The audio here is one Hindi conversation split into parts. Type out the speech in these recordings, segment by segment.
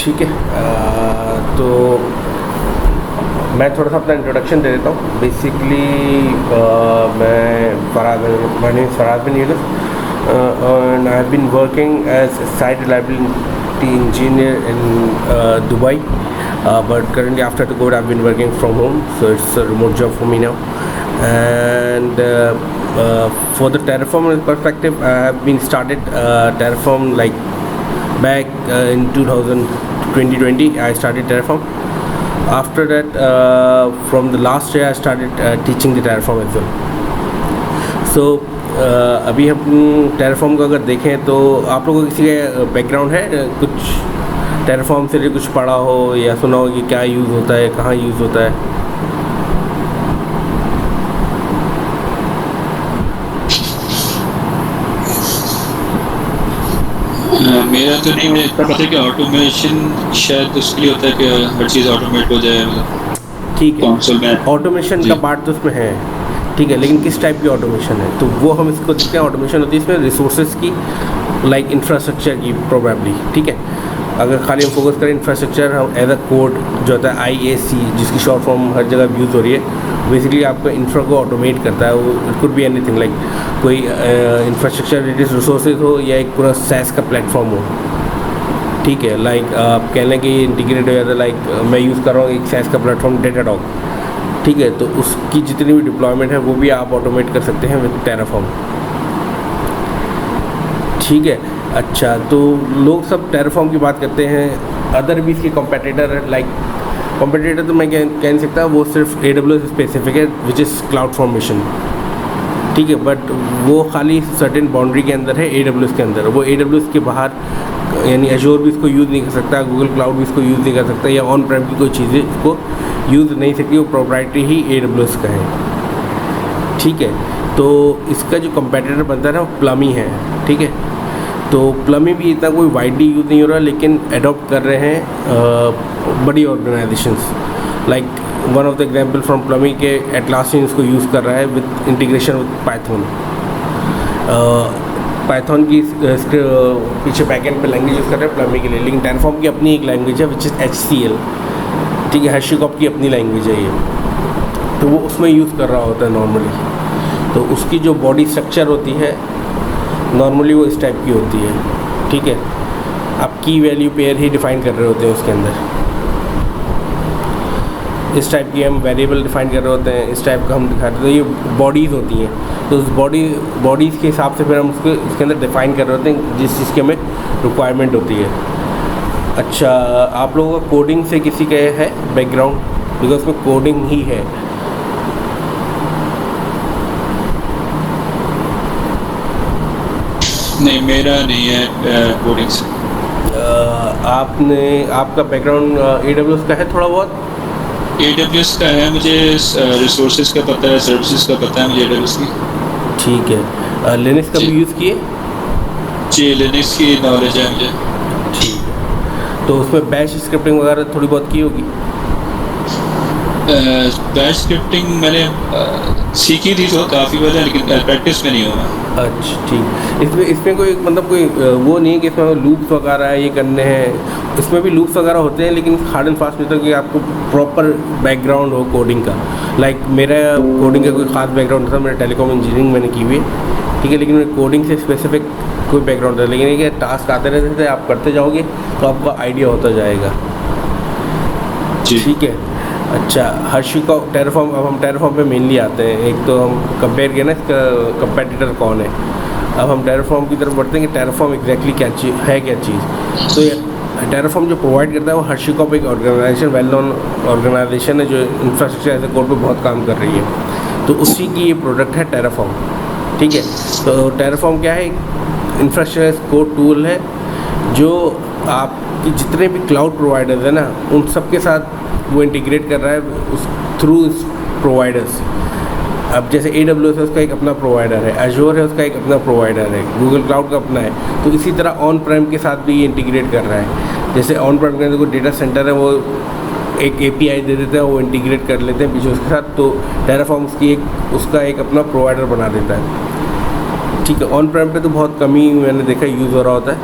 ठीक है। तो मैं थोड़ा सा अपना इंट्रोडक्शन दे देता हूँ। Basically my name is Farhad bin Yunus, and I have been working as a site reliability engineer in Dubai, but currently after the COVID I've been working from home, so it's a remote job for me now. And for the Terraform perspective, I have been started Terraform like back in 2020. I started Terraform. After that, from the last year I started teaching the Terraform as well. So अभी हम Terraform को अगर देखें तो आप लोगों को किसी का बैकग्राउंड है, कुछ Terraform से कुछ पढ़ा हो या सुना हो कि क्या यूज़ होता है, कहाँ यूज़ होता है? मेरा तो नहीं, मुझे इतना पता है कि ऑटोमेशन शायद उसके लिए होता है कि हर चीज़ ऑटोमेट हो जाए, मतलब ठीक है, कंसोल में ऑटोमेशन का पार्ट तो उसमें है, ठीक है, लेकिन किस टाइप की ऑटोमेशन है तो वो हम इसको देखते हैं। ऑटोमेशन होती है इसमें रिसोर्सेज की, लाइक इंफ्रास्ट्रक्चर की प्रोबेबली, ठीक है। अगर खाली हम फोकस करें इंफ्रास्ट्रक्चर, हम एज अ कोड जो होता है IAC, जिसकी शॉर्ट फॉर्म हर जगह यूज़ हो रही है, बेसिकली आपका इंफ्रा को ऑटोमेट करता है। वो it could be anything, like कोई इंफ्रास्ट्रक्चर रिलेटेड रिसोर्सेज हो या एक पूरा SaaS का प्लेटफॉर्म हो, ठीक है। लाइक आप कह लें कि इंटीग्रेट हो जाता है, लाइक मैं यूज़ कर रहा हूँ एक SaaS का प्लेटफॉर्म डेटाडॉग, ठीक है, तो उसकी जितनी भी डिप्लॉयमेंट है वो भी आप ऑटोमेट कर सकते हैं विद Terraform, ठीक है। अच्छा, तो लोग सब Terraform की बात करते हैं, अदर भी इसके कॉम्पिटिटर, लाइक कॉम्पिटिटर तो मैं कह नहीं सकता, वो सिर्फ AWS स्पेसिफिक है, विच इज़ क्लाउड फॉर्मेशन, ठीक है, बट वो खाली सर्टेन बाउंड्री के अंदर है AWS के अंदर। वो AWS के बाहर यानी Azure भी इसको यूज़ नहीं कर सकता, गूगल क्लाउड भी इसको यूज़ नहीं कर सकता, या ऑन प्रेम की कोई चीज़ें इसको यूज़ नहीं सकती, वो प्रोप्राइटरी ही AWS का है, ठीक है। तो इसका जो कंपेटिटर बनता है ना, वो प्लमी है, ठीक है। तो प्लमी भी इतना कोई वाइडली यूज़ नहीं हो रहा, लेकिन अडॉप्ट कर रहे हैं बड़ी organisations. Like one of the example from plummy के एटलासियन इसको यूज़ कर रहा है with integration with Python. Python की पीछे बैकएंड पे लैंग्वेज यूज़ कर रहे हैं प्लमी के लिए, लेकिन Terraform की अपनी एक लैंग्वेज है विच इज़ HCL, ठीक है, HashiCorp की अपनी लैंग्वेज है ये, तो वो उसमें यूज़ कर रहा होता है नॉर्मली। तो उसकी जो बॉडी स्ट्रक्चर होती है नॉर्मली वो इस टाइप की होती है, ठीक है। आप की वैल्यू पेयर ही डिफ़ाइन कर रहे होते हैं उसके अंदर, इस टाइप की हम वेरिएबल डिफ़ाइन कर रहे होते हैं, इस टाइप का हम दिखा रहे होते हैं। ये बॉडीज़ होती हैं, तो उस बॉडीज़ के हिसाब से फिर हम उसको इसके अंदर डिफ़ाइन कर रहे होते हैं जिस चीज़ की हमें रिक्वायरमेंट होती है। अच्छा, आप लोगों का कोडिंग से किसी का है बैकग्राउंड, बिकॉज उसमें कोडिंग ही है। नहीं, मेरा नहीं है कोडिंग से। आपका बैकग्राउंड AWS का है थोड़ा बहुत? AWS का है, मुझे रिसोर्सेज का पता है, सर्विसेज का पता है मुझे AWS की, ठीक है। लिनक्स का भी यूज़ किए? जी, लिनक्स की नॉलेज है मुझे। ठीक है, तो उसमें बैश स्क्रिप्टिंग वगैरह थोड़ी बहुत की होगी? बैश स्क्रिप्टिंग मैंने सीखी थी तो काफ़ी बार, लेकिन प्रैक्टिस में नहीं हुआ। अच्छा, ठीक। इसमें कोई मतलब कोई वो नहीं है कि इसमें लूप्स वगैरह ये करने हैं, इसमें भी लूप्स वगैरह होते हैं, लेकिन हार्ड एंड फास्ट मतलब कि आपको प्रॉपर बैकग्राउंड हो कोडिंग का। लाइक मेरा कोडिंग का कोई ख़ास बैकग्राउंड था, मेरा टेलीकॉम इंजीनियरिंग मैंने की हुई है, ठीक है, लेकिन मेरे कोडिंग से स्पेसिफिक कोई बैकग्राउंड था, लेकिन ये टास्क आते रहते थे, आप करते जाओगे तो आपका आइडिया होता जाएगा, ठीक है। अच्छा, HashiCorp Terraform, अब हम Terraform पे मेनली आते हैं। एक तो हम कंपेयर किया ना, इसका कंपेटिटर कौन है। अब हम Terraform की तरफ बढ़ते हैं कि Terraform एग्जैक्टली क्या चीज़ है, क्या चीज़। तो ये Terraform जो प्रोवाइड करता है वो HashiCorp एक ऑर्गेनाइजेशन, वेल नोन ऑर्गेनाइजेशन है जो इंफ्रास्ट्रक्चर एज ए कोड पर बहुत काम कर रही है, तो उसी की ये प्रोडक्ट है Terraform, ठीक है। तो Terraform क्या है, इंफ्रास्ट्रक्चर एज कोड टूल है जो आपकी जितने भी क्लाउड प्रोवाइडर्स हैं ना, उन सब के साथ वो इंटीग्रेट कर रहा है उस थ्रू प्रोवाइडर्स। अब जैसे AWS है, उसका एक अपना प्रोवाइडर है, Azure है, उसका एक अपना प्रोवाइडर है, गूगल क्लाउड का अपना है, तो इसी तरह ऑन प्रेम के साथ भी ये इंटीग्रेट कर रहा है। जैसे ऑन प्रेम के अंदर कोई डेटा सेंटर है, वो एक API दे देते हैं, वो इंटीग्रेट कर लेते हैं पीछे उसके साथ, तो Terraform उसका एक अपना प्रोवाइडर बना देता है, ठीक है। ऑन प्रेम पे तो बहुत कम ही मैंने देखा यूज़ हो रहा होता है,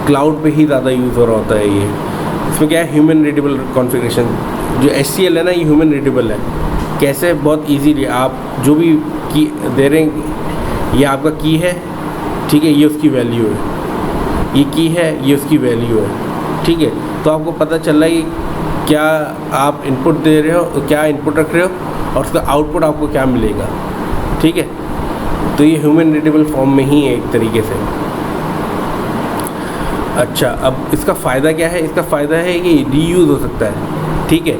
क्लाउड पे ही ज़्यादा यूज़ हो रहा होता है ये। इसमें क्या है, ह्यूमन रीडेबल कॉन्फ़िगरेशन। जो HCL है ना, ये ह्यूमन रीडेबल है। कैसे? बहुत इजीली आप जो भी की दे रहे हैं, ये आपका की है, ठीक है, ये उसकी वैल्यू है, ये की है, ये उसकी वैल्यू है, ठीक है। तो आपको पता चल रहा है कि क्या आप इनपुट दे रहे हो, क्या इनपुट रख रहे हो और उसका आउटपुट आपको क्या मिलेगा, ठीक है। तो ये ह्यूमन रीडेबल फॉर्म में ही है एक तरीके से। अच्छा, अब इसका फ़ायदा क्या है? इसका फ़ायदा है कि रीयूज़ हो सकता है, ठीक है।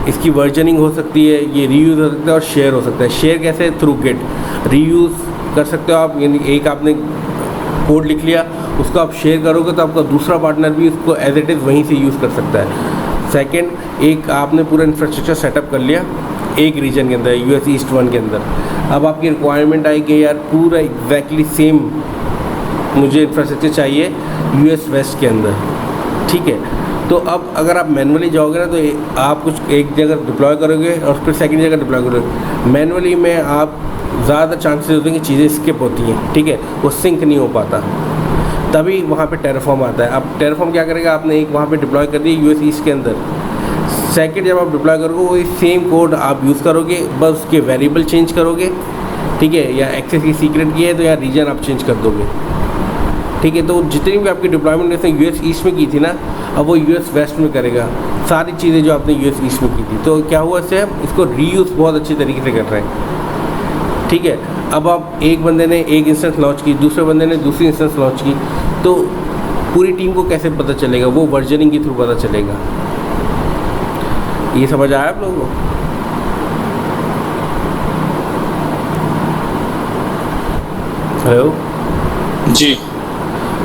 इसकी वर्जनिंग हो सकती है, ये रीयूज़ हो सकता है और शेयर हो सकता है। शेयर कैसे? Through Git. रीयूज़ कर सकते हो आप, यानी एक आपने कोड लिख लिया, उसको आप शेयर करोगे तो आपका दूसरा पार्टनर भी उसको एज इट इज़ वहीं से यूज़ कर सकता है। सेकंड, एक आपने पूरा इंफ्रास्ट्रक्चर सेटअप कर लिया एक रीजन के अंदर, US ईस्ट 1 के अंदर। अब आपकी रिक्वायरमेंट आई कि यार पूरा एग्जैक्टली सेम मुझे इंफ्रास्ट्रक्चर चाहिए US वेस्ट के अंदर, ठीक है। तो अब अगर आप मैनुअली जाओगे ना, तो आप कुछ एक जगह डिप्लॉय करोगे और फिर सेकंड जगह डिप्लॉय करोगे। मैनुअली में आप ज़्यादा चांसेस होते हैं कि चीज़ें स्किप होती हैं, ठीक है, वो सिंक नहीं हो पाता, तभी वहाँ पे टेराफॉर्म आता है। अब टेराफॉर्म क्या करेगा? आपने एक वहाँ पे डिप्लॉय कर दिया US ईस्ट के अंदर, सेकंड जब आप डिप्लॉय करोगे वही सेम कोड आप यूज़ करोगे, बस उसके वेरिएबल चेंज करोगे, ठीक है, या एक्सेस की सीक्रेट की है तो या रीजन आप चेंज कर दोगे, ठीक है। तो जितनी भी आपकी डिप्लॉयमेंट जैसे US ईस्ट में की थी ना, अब वो US वेस्ट में करेगा सारी चीज़ें जो आपने US ईस्ट में की थी। तो क्या हुआ इससे? इसको रीयूज़ बहुत अच्छी तरीके से कर रहे हैं, ठीक है। अब आप एक बंदे ने एक इंस्टेंस लॉन्च की, दूसरे बंदे ने दूसरी इंस्टेंस लॉन्च की, तो पूरी टीम को कैसे पता चलेगा? वो वर्जनिंग के थ्रू पता चलेगा। ये समझ आया आप लोगों को? हेलो जी।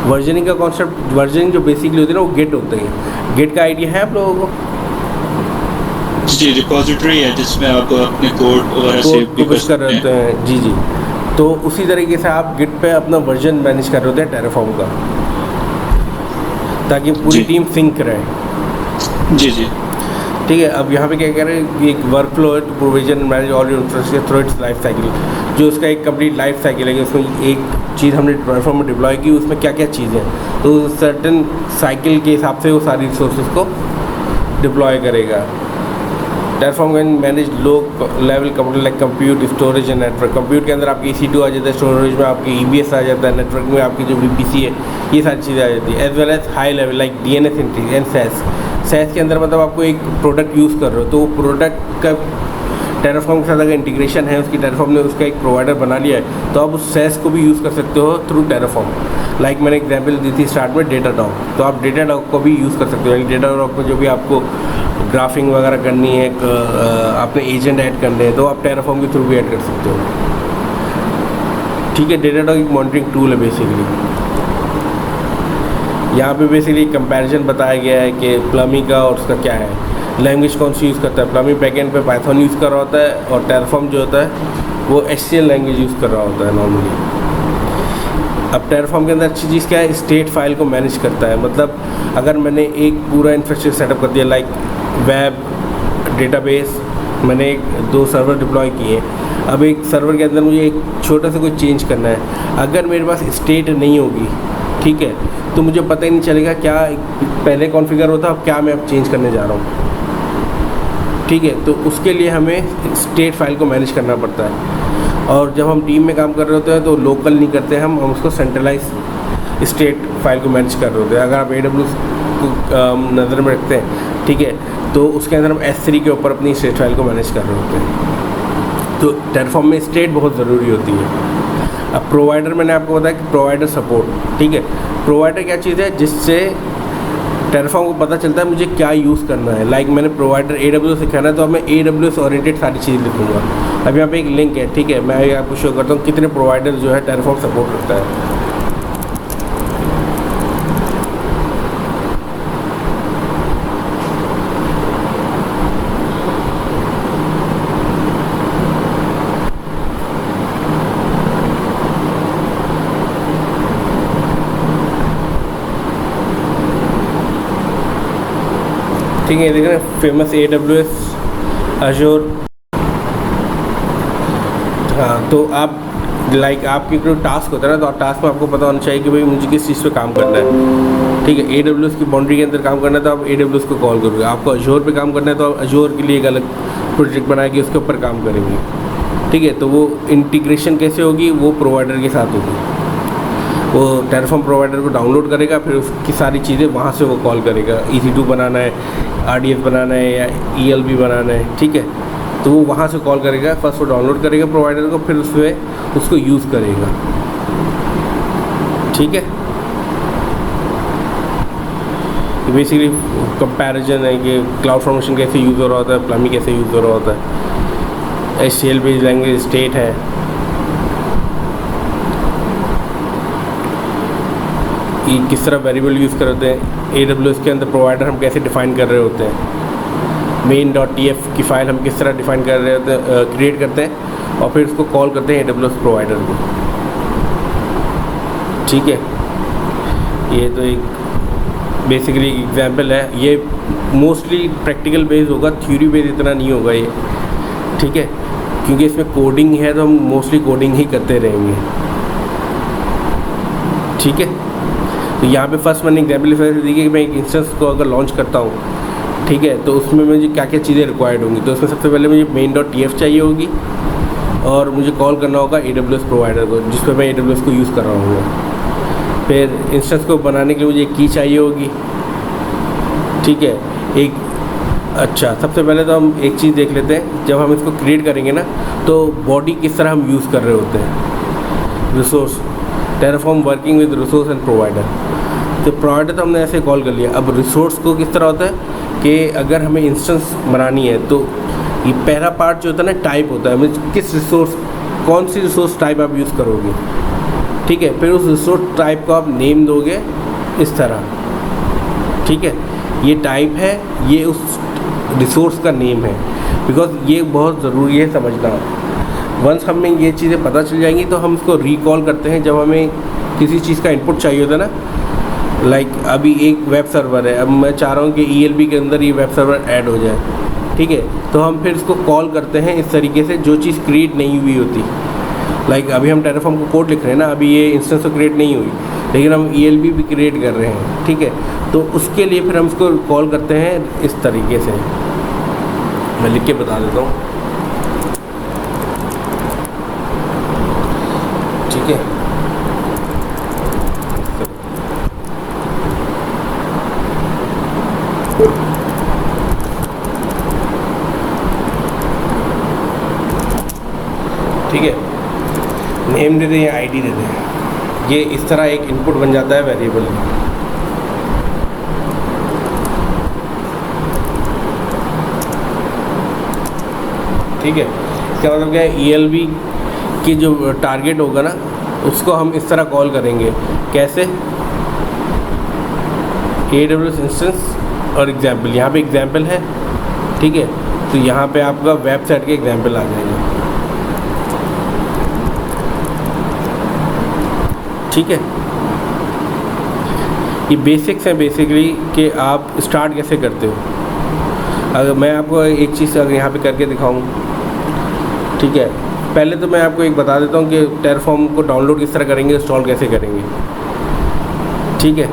वर्जनिंग का कॉन्सेप्ट, वर्जनिंग जो बेसिकली होती है ना, वो गेट होते हैं। गेट का आइडिया है आप लोगों को? जी, रिपोजिटरी है जिसमें आप अपने कोड वगैरह सेव भी कर कर सकते रहे हैं। हैं। जी जी। तो उसी तरीके से आप गिट पे अपना वर्जन मैनेज कर रहे होते हैं टेराफॉर्म का, ताकि पूरी जी। टीम सिंक रहे, जी जी। ठीक है। अब यहाँ पे क्या कह रहे हैं कि एक वर्क फ्लो है to provision manage all your infrastructure through its life cycle. जो उसका एक कंप्लीट लाइफ साइकिल है कि उसमें एक चीज़ हमने टेराफॉर्म में डिप्लॉय की, उसमें क्या क्या चीज़ें हैं, तो सर्टेन साइकिल के हिसाब से वो सारी रिसोर्सेज को डिप्लॉय करेगा। Terraform can manage low level computer like compute, storage and network. Compute के अंदर आपकी EC2 आ जाता है, स्टोरेज में आपकी EBS आ जाता है, नेटवर्क में आपकी जो VPC है, ये सारी चीज़ें आ जाती है। As well as high level like DNS entries and SaaS के अंदर मतलब आपको एक प्रोडक्ट यूज़ कर रहे हो, तो वो प्रोडक्ट का टेराफॉर्म के साथ अगर इंटीग्रेशन है, उसकी टेराफॉर्म ने उसका एक प्रोवाइडर बना लिया है, तो आप उस SaaS को भी यूज़ कर सकते हो थ्रू टेराफॉर्म। लाइक मैंने एग्जाम्पल दी थी स्टार्ट में डेटाडॉग, तो आप डेटाडॉग को भी यूज़ कर सकते हो। डेटाडॉग में जो भी आपको ग्राफिंग वगैरह करनी है, आपने एजेंट ऐड करने हैं, तो आप टेराफॉर्म के थ्रू भी ऐड कर सकते हो, ठीक है। डेटाडॉग एक मॉनिटरिंग टूल है बेसिकली। यहाँ पे बेसिकली कंपैरिजन बताया गया है कि प्लमी का और उसका क्या है, लैंग्वेज कौन सी यूज़ करता है। प्लमी बैकएंड पे पाइथन यूज़ कर रहा होता है और टेराफॉर्म जो होता है वो HCL लैंग्वेज यूज़ कर रहा होता है नॉर्मली। अब टेराफॉर्म के अंदर अच्छी चीज़ क्या है, स्टेट फाइल को मैनेज करता है। मतलब अगर मैंने एक पूरा इंफ्रास्ट्रक्चर सेटअप कर दिया, लाइक वेब डेटाबेस, मैंने 2 सर्वर डिप्लॉय किए, अब एक सर्वर के अंदर मुझे एक छोटा सा कोई चेंज करना है, अगर मेरे पास स्टेट नहीं होगी, ठीक है, तो मुझे पता ही नहीं चलेगा क्या पहले कॉन्फ़िगर होता अब क्या मैं अब चेंज करने जा रहा हूँ, ठीक है। तो उसके लिए हमें स्टेट फाइल को मैनेज करना पड़ता है। और जब हम टीम में काम कर रहे होते हैं तो लोकल नहीं करते हम उसको सेंट्रलाइज स्टेट फाइल को मैनेज कर रहे होते हैं। अगर आप AWS को नज़र में रखते हैं, ठीक है, तो उसके अंदर हम S3 के ऊपर अपनी स्टेट फाइल को मैनेज कर रहे होते हैं। तो टेराफॉर्म में स्टेट बहुत ज़रूरी होती है। अब प्रोवाइडर, मैंने आपको बताया कि प्रोवाइडर सपोर्ट, ठीक है। प्रोवाइडर क्या चीज़ है जिससे टेराफॉर्म को पता चलता है मुझे क्या यूज़ करना है। लाइक मैंने प्रोवाइडर AWS सिखाना है तो अब मैं AWS ओरिएंटेड सारी चीज़ लिखूँगा। अब यहाँ पे एक लिंक है, ठीक है, मैं आपको शो करता हूँ कितने प्रोवाइडर जो है टेराफॉर्म सपोर्ट करता है। ठीक है, देख रहे हैं फेमस AWS, Azure। हाँ, तो आप लाइक आपके कोई टास्क होता है ना, तो टास्क में आपको पता होना चाहिए कि भाई मुझे किस चीज़ पे काम करना है। ठीक है, AWS की बाउंड्री के अंदर काम करना है तो आप AWS को कॉल करोगे। आपको अजोर पे काम करना है तो आप अजोर के लिए एक अलग प्रोजेक्ट बना के उसके ऊपर काम करेंगे। ठीक है, तो वो इंटीग्रेशन कैसे होगी, वो प्रोवाइडर के साथ होगी। वो टेराफॉर्म प्रोवाइडर को डाउनलोड करेगा, फिर उसकी सारी चीज़ें वहाँ से वो कॉल करेगा। EC2 बनाना है, RDF बनाना है या ELB बनाना है। ठीक है, तो वो वहाँ से कॉल करेगा। फर्स्ट वो डाउनलोड करेगा प्रोवाइडर को, फिर उसमें उसको यूज़ करेगा। ठीक है, बेसिकली कंपैरिजन है कि क्लाउड फॉर्मेशन कैसे यूज़ हो रहा होता है, प्लमी कैसे यूज़ हो रहा होता है, SQL बेस्ड लैंग्वेज स्टेट है। कि किस तरह वेरिएबल यूज़ कर होते हैं AWS के अंदर, प्रोवाइडर हम कैसे डिफ़ाइन कर रहे होते हैं, main.tf की फ़ाइल हम किस तरह डिफ़ाइन कर रहे होते हैं, क्रिएट करते हैं और फिर उसको कॉल करते हैं AWS प्रोवाइडर को। ठीक है, ये तो एक बेसिकली एग्जांपल है। ये मोस्टली प्रैक्टिकल बेस्ड होगा, थ्योरी बेस्ड इतना नहीं होगा ये। ठीक है, क्योंकि इसमें कोडिंग है तो हम मोस्टली कोडिंग ही करते रहेंगे। ठीक है, तो यहाँ पे फर्स्ट मैंने एग्जाम्पल इस वजह से दी कि मैं एक इंस्टेंस को अगर लॉन्च करता हूँ, ठीक है, तो उसमें मुझे क्या क्या चीज़ें रिक्वायर्ड होंगी। तो उसमें सबसे पहले मुझे main.tf चाहिए होगी और मुझे कॉल करना होगा AWS प्रोवाइडर को जिस पर मैं AWS को यूज़ कर रहा हूँ। फिर इंस्टेंस को बनाने के लिए मुझे एक की चाहिए होगी। ठीक है, एक अच्छा सबसे पहले तो हम एक चीज़ देख लेते हैं, जब हम इसको क्रिएट करेंगे ना तो बॉडी किस तरह हम यूज़ कर रहे होते हैं। Resource, Terraform working with resource and provider. तो प्रोवाइडर तो हमने ऐसे कॉल कर लिया। अब रिसोर्स को किस तरह होता है कि अगर हमें इंस्टेंस बनानी है तो ये पहला पार्ट जो होता है ना, टाइप होता है, मीन्स किस रिसोर्स, कौन सी रिसोर्स टाइप आप यूज़ करोगे। ठीक है, फिर उस रिसोर्स टाइप को आप नेम दोगे इस तरह। ठीक है, ये टाइप है, ये उस रिसोर्स का नेम है। बिकॉज ये बहुत ज़रूरी है समझना। वंस हमें ये चीज़ें पता चल जाएंगी तो हम उसको रिकॉल करते हैं जब हमें किसी चीज़ का इनपुट चाहिए होता है ना। लाइक अभी एक वेब सर्वर है, अब मैं चाह रहा हूँ कि ELB के अंदर ये वेब सर्वर ऐड हो जाए। ठीक है, तो हम फिर इसको कॉल करते हैं इस तरीके से, जो चीज़ क्रिएट नहीं हुई होती। लाइक अभी हम टेराफॉर्म को कोड लिख रहे हैं ना, अभी ये इंस्टेंस तो क्रिएट नहीं हुई, लेकिन हम ELB भी क्रिएट कर रहे हैं। ठीक है, तो उसके लिए फिर हम इसको कॉल करते हैं इस तरीके से। मैं लिख के बता देता हूँ। ठीक है, ठीक है, नेम दे दें या आईडी दे दें। ये इस तरह एक इनपुट बन जाता है वेरिएबल। ठीक है, इसका मतलब क्या है, ELB की जो टारगेट होगा ना उसको हम इस तरह कॉल करेंगे। कैसे, AWS इंस्टेंस और एग्जाम्पल, यहाँ पे एग्जाम्पल है। ठीक है, तो यहाँ पे आपका वेबसाइट के एग्जाम्पल आ जाएंगे। ठीक है, ये बेसिक्स हैं बेसिकली कि आप स्टार्ट कैसे करते हो। अगर मैं आपको एक चीज़ अगर यहाँ पे करके दिखाऊँ, ठीक है, पहले तो मैं आपको एक बता देता हूँ कि टेराफॉर्म को डाउनलोड किस तरह करेंगे, इंस्टॉल कैसे करेंगे। ठीक है,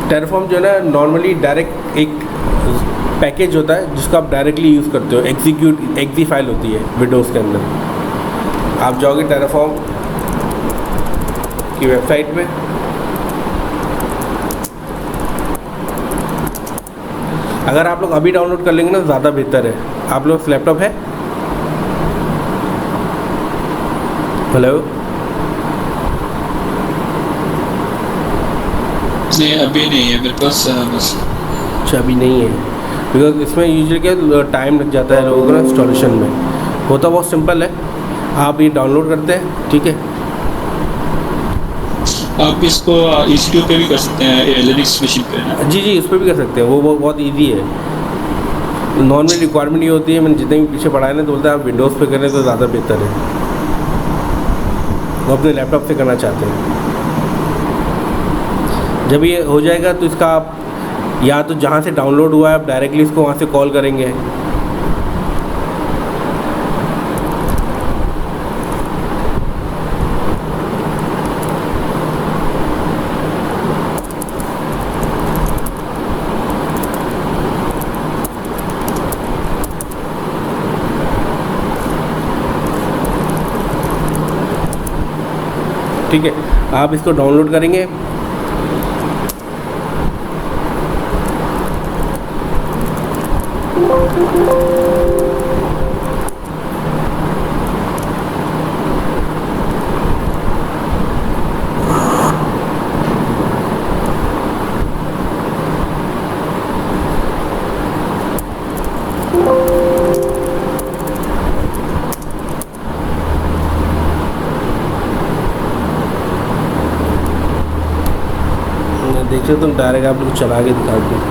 टेराफॉर्म जो है ना नॉर्मली डायरेक्ट एक पैकेज होता है जिसको आप डायरेक्टली यूज़ करते हो। एक्जी फाइल होती है विंडोज़ के अंदर। आप जाओगे टेराफॉर्म की वेबसाइट पे, अगर आप लोग अभी डाउनलोड कर लेंगे ना ज़्यादा बेहतर है। आप लोग लैपटॉप है? हेलो, नहीं अभी नहीं है मेरे पास बस। अच्छा, अभी नहीं है, बिकॉज इसमें यूजुअली क्या टाइम लग जाता है लोगों को ना इंस्टॉलेशन में। होता बहुत सिंपल है, आप ये डाउनलोड करते हैं। ठीक है, आप इसको EC2 पे भी कर सकते हैं, लिनक्स मशीन पे ना। जी जी, उस पर भी कर सकते हैं। वो बहुत ईजी है। नॉर्मल रिक्वायरमेंट ये होती है, मैंने जितने भी पीछे पढ़ा है ना, तो बोलता है आप विंडोज़ पे करें तो ज़्यादा बेहतर है। वो अपने लैपटॉप से करना चाहते हैं। जब ये हो जाएगा तो इसका आप या तो जहाँ से डाउनलोड हुआ है आप डायरेक्टली इसको वहाँ से कॉल करेंगे। ठीक है, आप इसको डाउनलोड करेंगे। देखिए तो डायरेक्ट आप लोग चला के दिखा दूँ।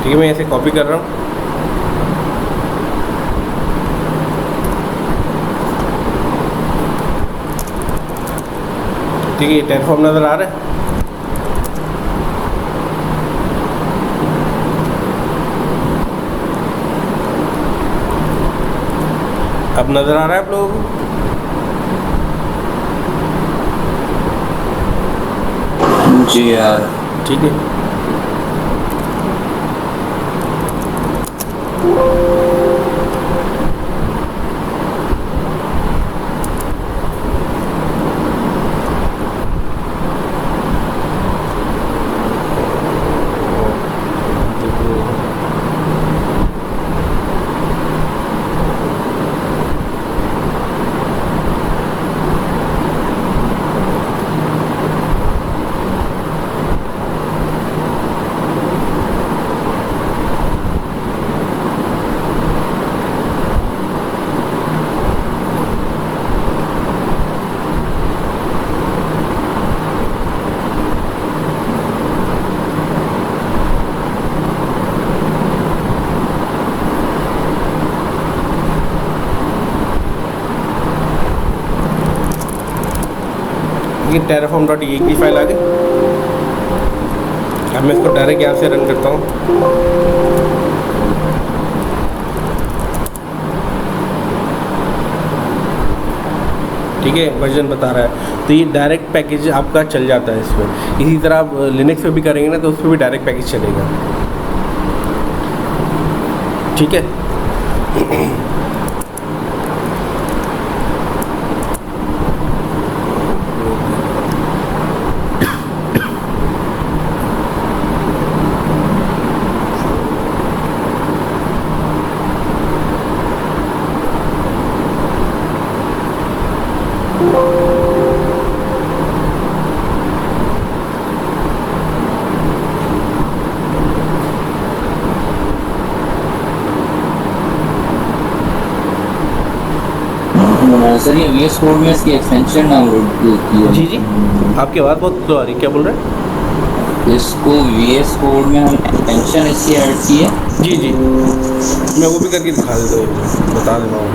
ठीक है, मैं ऐसे कॉपी कर रहा हूँ। ठीक है, ये टेरफॉर्म नज़र आ रहा है। अब नज़र आ रहा है आप लोगों को? जी यार, ठीक है, ये terraform.exe की फाइल आ गई। अब मैं इसको डायरेक्ट यहाँ से रन करता हूँ। ठीक है, वर्जन बता रहा है, तो ये डायरेक्ट पैकेज आपका चल जाता है इसमें। इसी तरह आप लिनक्स पे भी करेंगे ना, तो उस पर भी डायरेक्ट पैकेज चलेगा। ठीक है, सर ये VS कोड में इसकी एक्सटेंशन डाउनलोड की है। जी जी, आपकी आवाज़ बहुत स्लो आ रही है, क्या बोल रहे हैं? इसको VS कोड में हम एक्सटेंशन इसकी ऐड की है। जी जी, मैं वो भी करके दिखा देता हूँ, बता देता हूँ।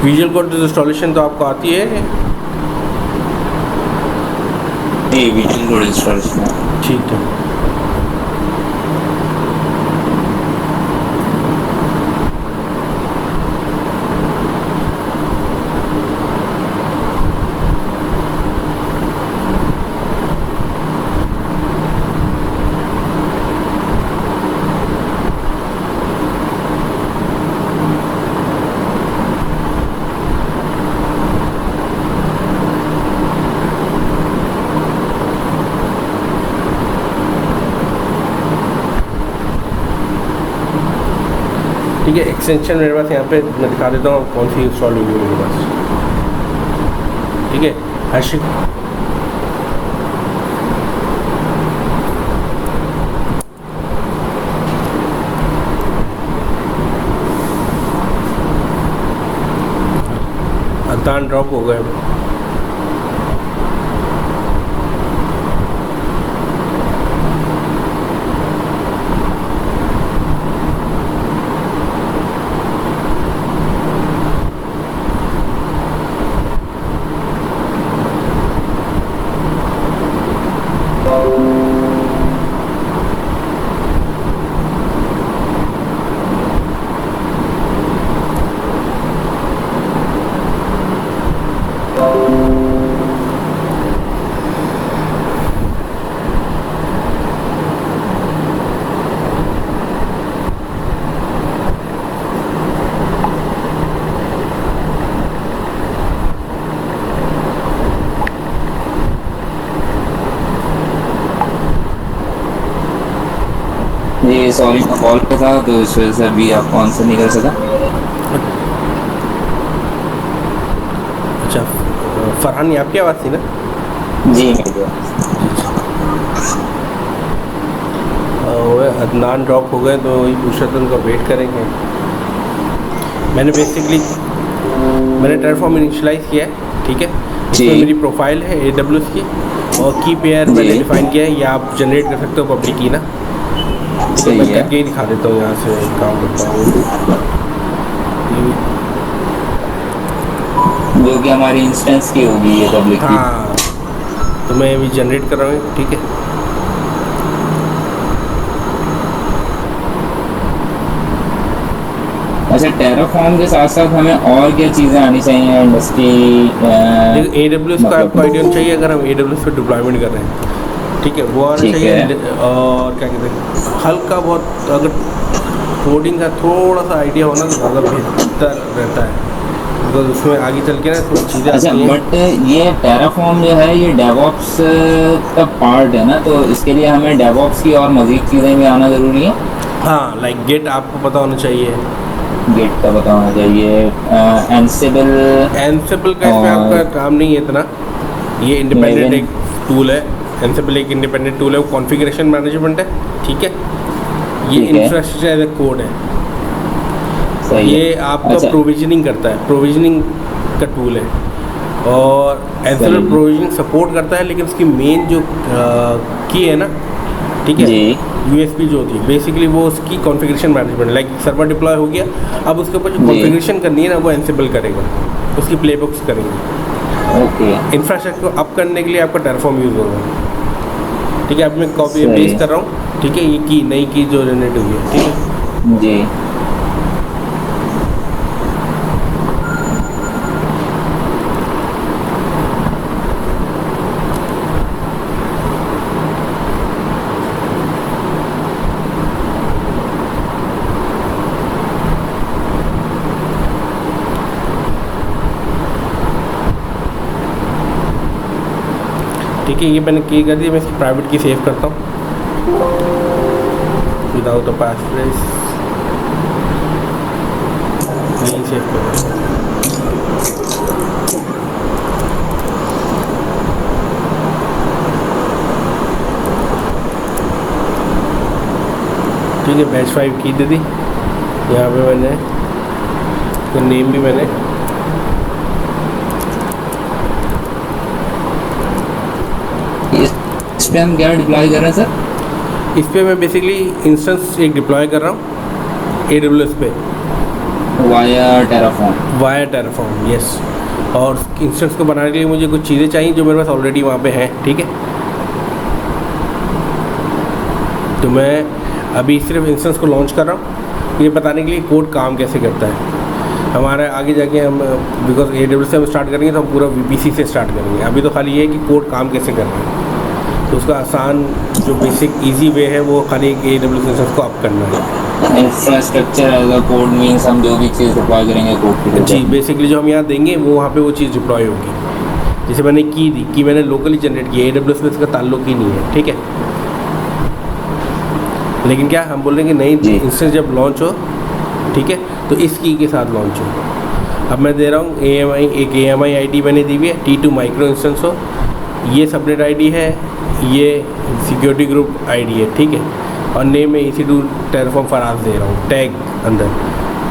विजुअल कोड इंस्टॉलेशन तो आपको आती है? नहीं, विजुअल कोड इंस्टॉलेशन। ठीक है, ठीक है। एक्सटेंशन मेरे पास यहाँ पे मैं दिखा देता हूँ कौन सी इंस्टॉल हुई है मेरे पास। ठीक है, आशिक अदान ड्रॉप हो गए। ये सॉरी मैं कॉल पे था तो इस वजह से अभी आपको आंसर नहीं कर सका। अच्छा, फरहान, ये आपकी आवाज़ थी ना? जी मेरे वो अदनान ड्रॉप हो गए तो वही पूछ रहे थे, उनका वेट करेंगे। मैंने टेराफॉर्म इनिशियलाइज किया है, ठीक है। जी। इसमें मेरी प्रोफाइल है AWS की, और की पेयर जी। मैंने डिफाइन किया है, या आप जनरेट कर सकते हो पब्लिक की ना। तो सही मैं है। करके ही दिखा देता हूँ, यहाँ से काम करता हूँ। जो कि हमारी इंस्टेंस की होगी ये पब्लिक की। हाँ, तो मैं अभी जनरेट कर रहा हूँ, ठीक है। अच्छा, टेराफॉर्म के साथ साथ हमें और क्या चीज़ें आनी चाहिए इंडस्ट्री? देखो, AWS का आपको आइडिया चाहिए अगर हम AWS पे डिप्लॉयमेंट कर रहे हैं, ठीक है, वो आना ठीक चाहिए। है। और क्या कहते हैं, हल्का बहुत अगर कोडिंग का थोड़ा सा आइडिया होना तो ज़्यादा बेहतर रहता है, बिकॉज उसमें आगे चल के ना थोड़ी चीज़ें अच्छा, आती हैं। बट ये टेराफॉर्म जो है ये डेवऑप्स का पार्ट है ना, तो इसके लिए हमें डेवऑप्स की और मज़ीद चीज़ें भी आना ज़रूरी है। हाँ, लाइक गेट आपको पता होना चाहिए। गेट का पता होना चाहिए, एंसिबल एनसिबल का इसमें और- आपका काम नहीं है इतना, ये इंडिपेंडेंट Maven। एक टूल है। एनसिबल एक इंडिपेंडेंट टूल है, वो कॉन्फ़िगरेशन मैनेजमेंट है, ठीक है। ये ठीक है। इंफ्रास्ट्रक्चर एज ए कोड है। सही ये है। आपका अच्छा, प्रोविजनिंग करता है, प्रोविजनिंग का टूल है। और एनसिबल सही। प्रोविजनिंग सपोर्ट करता है, लेकिन उसकी मेन जो की है ना, ठीक है, जी। यूएसपी जो होती है बेसिकली वो उसकी configuration management, like server deploy हो गया, अब उसके ऊपर जो जी। कॉन्फ़िगरेशन करनी है ना वो एनसिबल करेगा, उसकी प्लेबुक्स करेंगे। ओके। इंफ्रास्ट्रक्चर को अप करने के लिए आपका टेराफॉर्म यूज़ होगा, ठीक है। अब मैं कॉपी सही। पेस्ट कर रहा हूँ, ठीक है, ये की नई की जो जनरेट हुई है, ठीक है। जी। ठीक है, ये मैंने की कर दी। मैं इसकी प्राइवेट की सेव करता हूँ विदाउट अ पासवर्ड, यही सेव कर। ठीक है, बैच 5 की दे दी। यहाँ पे मैंने तो नेम भी मैंने इस पे हम क्या डिप्लॉय कर रहे हैं सर? इस पे मैं बेसिकली इंस्टेंस एक डिप्लॉय कर रहा हूँ AWS पे via Terraform. Via Terraform, yes. और इंस्टेंस को बनाने के लिए मुझे कुछ चीज़ें चाहिए जो मेरे पास ऑलरेडी वहाँ पे हैं, ठीक है। तो मैं अभी सिर्फ इंस्टेंस को लॉन्च कर रहा हूँ, ये बताने के लिए कोड काम कैसे करता है। हमारे आगे जाके हम बिकॉज AWS से हम स्टार्ट करेंगे तो हम पूरा VPC से स्टार्ट करेंगे। अभी तो खाली ये है कि कोड काम कैसे कर रहा है, तो उसका आसान जो बेसिक इजी वे है वो खाली एक AWS इंस्टेंस को अप करना है। Infrastructure as a code means हम जो भी चीज़ डिप्लॉय करेंगे कोड की जी, बेसिकली जो हम यहाँ देंगे वो वहाँ पे वो चीज़ डिप्लॉय होगी। जैसे मैंने की दी कि मैंने लोकली जनरेट किया, AWS में इसका ताल्लुक ही नहीं है, ठीक है। लेकिन क्या हम बोल रहे हैं कि जी। नई इंस्टेंस जब लॉन्च हो, ठीक है, तो इस की के साथ लॉन्च हो। अब मैं दे रहा हूँ एक AMI ID मैंने दी हुई है, T2 माइक्रो इंस्टेंस हो, ये सबनेट ID है, ये सिक्योरिटी ग्रुप ID है, ठीक है। और नेम में EC2 टेराफॉर्म फराज दे रहा हूँ टैग अंदर,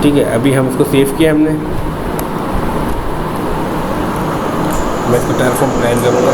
ठीक है। अभी हम इसको सेव किया हमने, मैं इसको टेराफॉर्म प्लान करूँगा।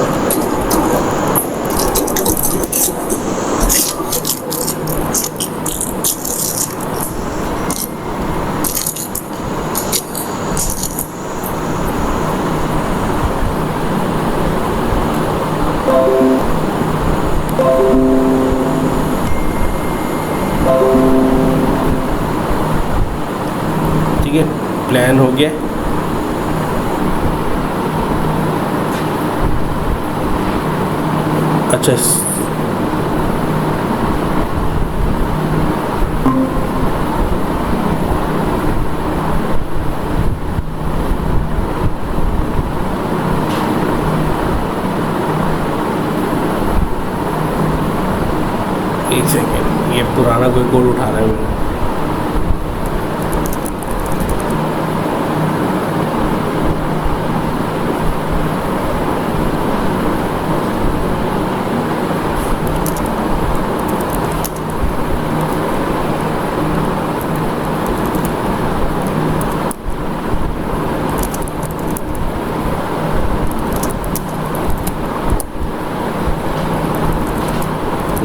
ठीक है, प्लान हो गया। अच्छा, एक सेकेंड, ये पुराना कोई कोड उठा रहा है मेरा।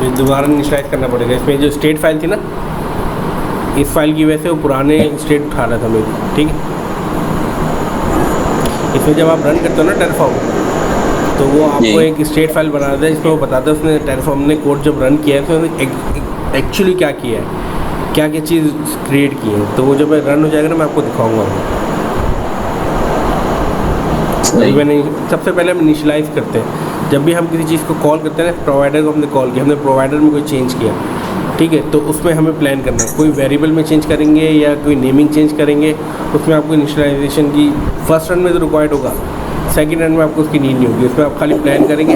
ये दोबारा इनिशियलाइज करना पड़ेगा। इसमें जो स्टेट फाइल थी ना, इस फाइल की वजह से वो पुराने स्टेट उठा रहा था मेरी, ठीक है। इसमें जब आप रन करते हो ना टेरफॉर्म, तो वो आपको एक स्टेट फाइल बना देता है जिसमें वो बताता है उसने टेरफॉर्म ने कोड जब रन किया है तो उसने एक्चुअली क्या किया है, क्या क्या चीज़ क्रिएट की है। तो वो जब रन हो जाएगा ना, मैं आपको दिखाऊंगा। मैंने सबसे पहले हम इनिशियलाइज करते हैं। जब भी हम किसी चीज़ को कॉल करते हैं ना, प्रोवाइडर को हमने कॉल किया, हमने प्रोवाइडर में कोई चेंज किया, ठीक है, तो उसमें हमें प्लान करना है। कोई वेरिएबल में चेंज करेंगे या कोई नेमिंग चेंज करेंगे, उसमें आपको इनिशियलाइजेशन की फर्स्ट रन में तो रिक्वायर्ड होगा, सेकंड रन में आपको उसकी नीड नहीं होगी। उसमें आप खाली प्लान करेंगे।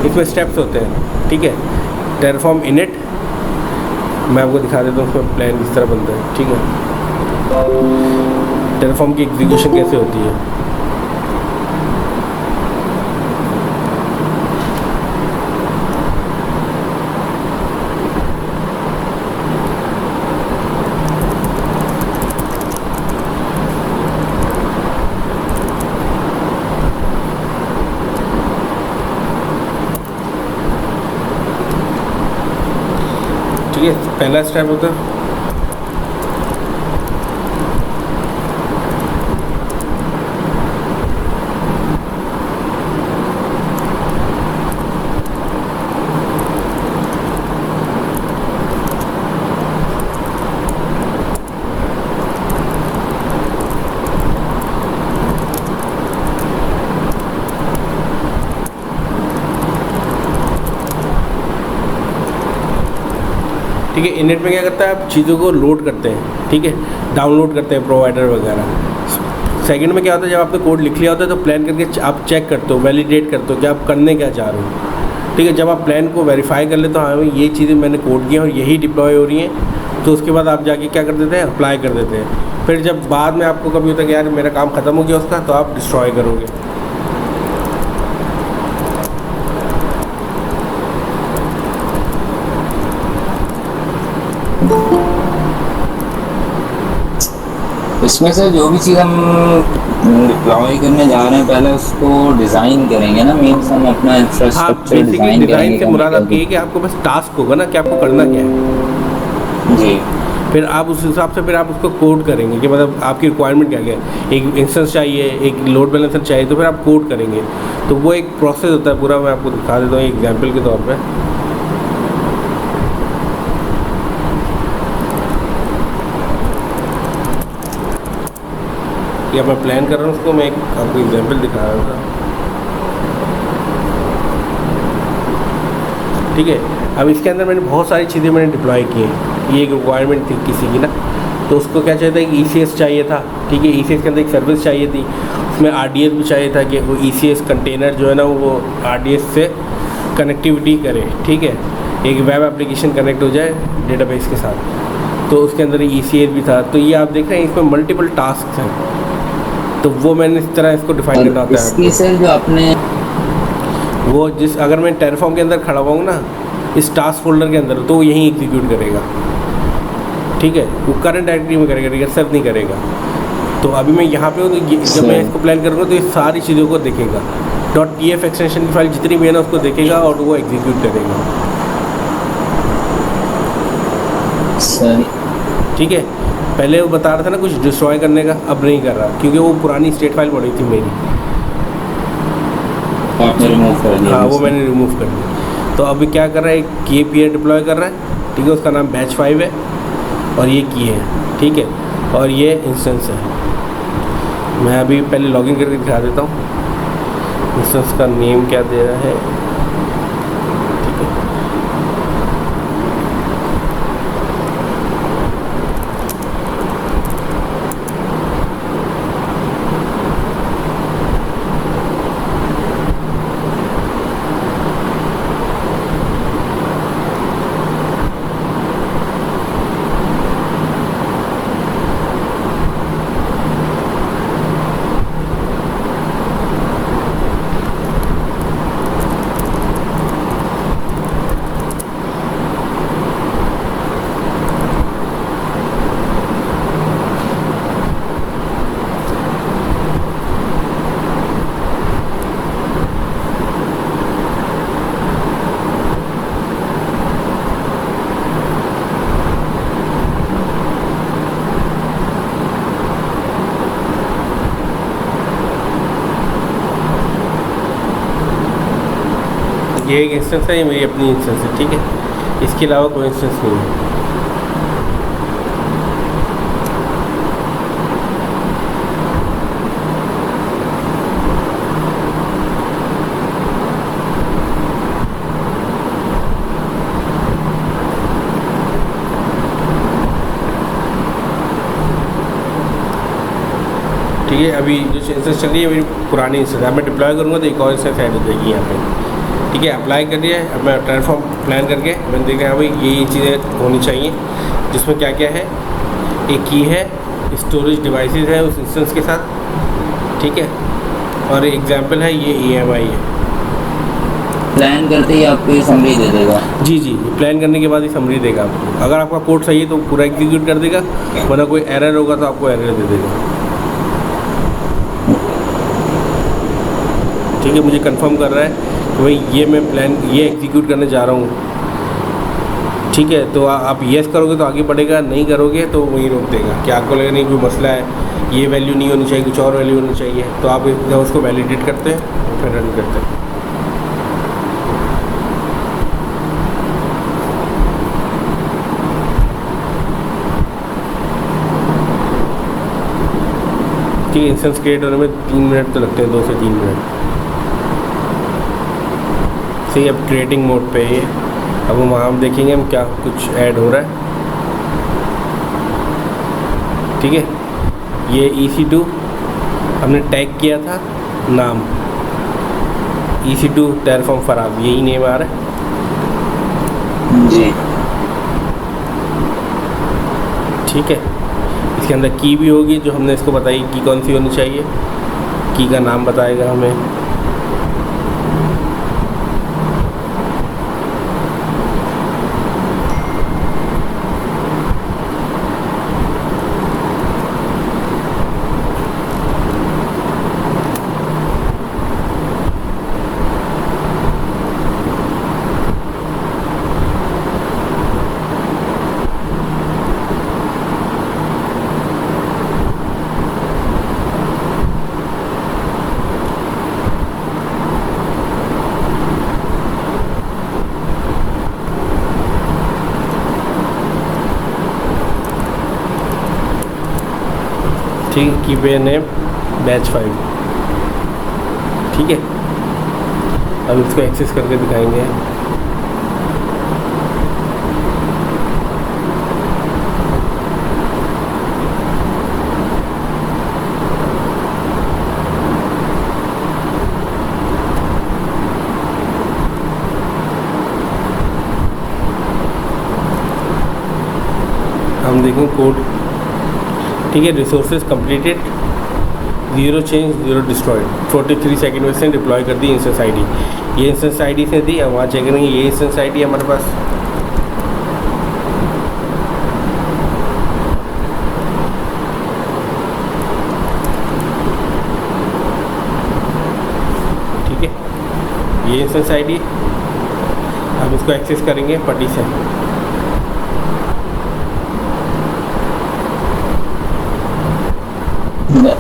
इसमें स्टेप्स होते हैं, ठीक है। टेरफॉर्म इनिट, मैं आपको दिखा देता हूँ उसमें प्लान किस तरह बनता है, ठीक है। टेरफॉर्म की एग्जीक्यूशन कैसे होती है। ठीक है, पहला स्टेप होता है ठीक है। इनिट में क्या करता है, आप चीज़ों को लोड करते हैं, ठीक है, डाउनलोड करते हैं प्रोवाइडर वगैरह। सेकंड में क्या होता है, जब आपने कोड लिख लिया होता है तो प्लान करके आप चेक करते हो, वैलिडेट करते हो कि आप करने क्या चाह रहे हो, ठीक है। जब आप प्लान को वेरीफाई कर लेते हो, हाँ ये चीज़ें मैंने कोड की हैं और यही डिप्लॉय हो रही हैं, तो उसके बाद आप जाके क्या कर देते हैं, अप्लाई कर देते हैं। फिर जब बाद में आपको कभी होता है कि यार मेरा काम ख़त्म हो गया उसका, तो आप डिस्ट्रॉय करोगे। इसमें से जो भी चीज़ हम डिप्लॉय करने जा रहे हैं, पहले उसको डिज़ाइन करेंगे ना। मीन्स हम अपना हाँ, इंफ्रास्ट्रक्चर बेसिकली डिज़ाइन डिज़ाइन करेंगे। से मुराद आपकी है कि आपको बस टास्क होगा ना कि आपको करना क्या है, जी, फिर आप उस हिसाब से फिर आप उसको कोड करेंगे कि मतलब आपकी रिक्वायरमेंट क्या क्या है। एक इंस्टेंस चाहिए, एक लोड बैलेंसर चाहिए, तो फिर आप कोड करेंगे। तो वो एक प्रोसेस होता है पूरा। मैं आपको दिखा देता हूँ एग्जाम्पल के तौर पे। या मैं प्लान कर रहा हूँ उसको, मैं एक आपको एग्जाम्पल दिखा रहा था, ठीक है। अब इसके अंदर मैंने बहुत सारी चीज़ें मैंने डिप्लॉय की हैं। ये एक रिक्वायरमेंट थी किसी की ना, तो उसको क्या चाहिए था, एक ECS चाहिए था, ठीक है। ECS के अंदर एक सर्विस चाहिए थी, उसमें RDS भी चाहिए था कि वो ECS कंटेनर जो है ना वो RDS से कनेक्टिविटी करे, ठीक है। एक वेब एप्लीकेशन कनेक्ट हो जाए डेटाबेस के साथ, तो उसके अंदर ECS भी था। तो ये आप देख रहे हैं इसमें मल्टीपल टास्क हैं, तो वो मैंने इस तरह इसको डिफाइन करना होता है। इसकी सर जो आपने वो जिस अगर मैं टेरफॉर्म के अंदर खड़ा हुआ हूँ ना, इस टास्क फोल्डर के अंदर, तो वो यहीं एग्जीक्यूट करेगा, ठीक है। वो करंट डायरेक्टरी में करेगा, रिकर्सिव नहीं करेगा। तो अभी मैं यहाँ पे हूँ, तो जब मैं इसको प्लान करूँगा तो ये सारी चीज़ों को देखेगा। .tf एक्सटेंशन की फाइल जितनी भी है ना उसको देखेगा और वो एग्जीक्यूट करेगा, सर। ठीक है। पहले वो बता रहा था ना कुछ डिस्ट्रॉय करने का, अब नहीं कर रहा क्योंकि वो पुरानी स्टेट फाइल पड़ी थी मेरी। आपने रिमूव कर दिया? हाँ, वो मैंने रिमूव कर दिया। तो अभी क्या कर रहा है, KPI डिप्लॉय कर रहा है, ठीक है। उसका नाम बैच 5 है और ये की है, ठीक है। और ये इंस्टेंस है। मैं अभी पहले लॉगिन करके दिखा देता हूँ इंस्टेंस का नेम क्या दे रहा है, ठीक है। ये एक इंस्टेंस है, ये मेरी अपनी इंस्टेंस है, ठीक है, इसके अलावा कोई इंस्टेंस नहीं है। ठीक है, अभी जो इंस्टेंस चल रही है मेरी पुरानी इंस्टेंस है, मैं डिप्लॉय करूँगा तो एक और इंस्टेंस ऐड हो जाएगी यहाँ पे। ठीक है, अप्लाई कर दिया है। अब मैं ट्रांसफॉर्म प्लान करके मैंने देखा हाँ भाई ये चीज़ें होनी चाहिए, जिसमें क्या क्या है, एक की है, स्टोरेज डिवाइसेस है उस इंस्टेंस के साथ, ठीक है, और एग्जांपल है ये EMI है। प्लान करते ही आपको ये समरी दे देगा। जी जी, प्लान करने के बाद ही समरी देगा आपको। अगर आपका कोड सही है तो पूरा एग्जीक्यूट कर देगा, वरना कोई एरर होगा तो आपको एरर दे देगा। ठीक है, मुझे कंफर्म कर रहा है कि भाई ये मैं प्लान ये एग्जीक्यूट करने जा रहा हूँ। ठीक है, तो आप येस करोगे तो आगे बढ़ेगा, नहीं करोगे तो वहीं रोक देगा कि आपको लगे नहीं कोई मसला है, ये वैल्यू नहीं होनी चाहिए, कुछ और वैल्यू होनी चाहिए, तो आप जब उसको वैलिडेट करते हैं फिर रन करते हैं। ठीक है, इंस्टेंस क्रिएट होने में 3 मिनट तो लगते हैं, 2 से 3 मिनट। सही, अब क्रिएटिंग मोड पे है। अब हम वहाँ देखेंगे हम क्या कुछ ऐड हो रहा है। ठीक है, ये EC2 हमने टैग किया था नाम, EC2 टेराफॉर्म फराब, यही नेम आ रहा है। जी ठीक है, इसके अंदर की भी होगी जो हमने इसको बताई की कौन सी होनी चाहिए, की का नाम बताएगा हमें। ठीक है, कीप ए नेम बैच 5। ठीक है, अब इसको एक्सेस करके दिखाएंगे। हम देखें कोड। ठीक है, resources completed, 0 change 0 destroyed, 43 second में से डिप्लॉय कर दी इंस्टेंस आईडी। ये इंस्टेंस आईडी से दी, हम वहाँ चेक करेंगे ये इंस्टेंस आईडी है हमारे पास। ठीक है, ये इंस्टेंस आईडी, हम इसको एक्सेस करेंगे पार्टीशन।